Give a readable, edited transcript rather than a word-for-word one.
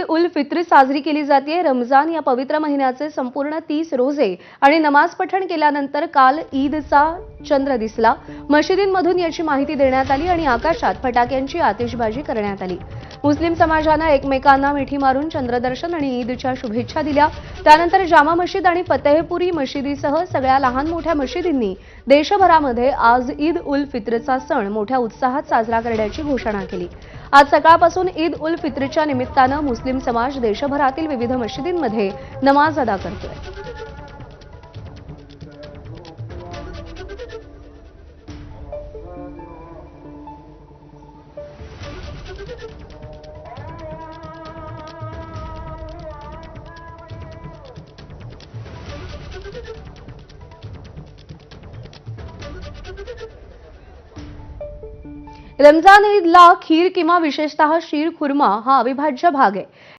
उल फित्र साजरी केली जाते। रमजान या पवित्र महिन्याचे संपूर्ण 30 रोजे आणि नमाज पठण केल्यानंतर काल ईदचा चंद्र दिसला। मशिदींमधून याची माहिती देण्यात आली आणि आकाशात फटाक्यांची आतिषबाजी करण्यात आली। मुस्लिम समाजाने एकमेकांना मिठी मारून चंद्रदर्शन आणि ईदच्या शुभेच्छा दिल्या। त्यानंतर जामा मशीद आणि फतेहपुरी मशिदीसह सगळ्या लहान मोठ्या मशिदींनी देशभरामध्ये आज ईद उल फित्रचा सण मोठ्या उत्साहात साजरा करण्याची घोषणा केली। आज सकाळपासून ईद उल फित्रच्या निमित्ताने मुस्लिम समाज देशभरातील विविध मशिदींमध्ये नमाज अदा करतोय। रमजान ईदला खीर किंवा विशेषतः शीर खुर्मा हा अविभाज्य भाग आहे।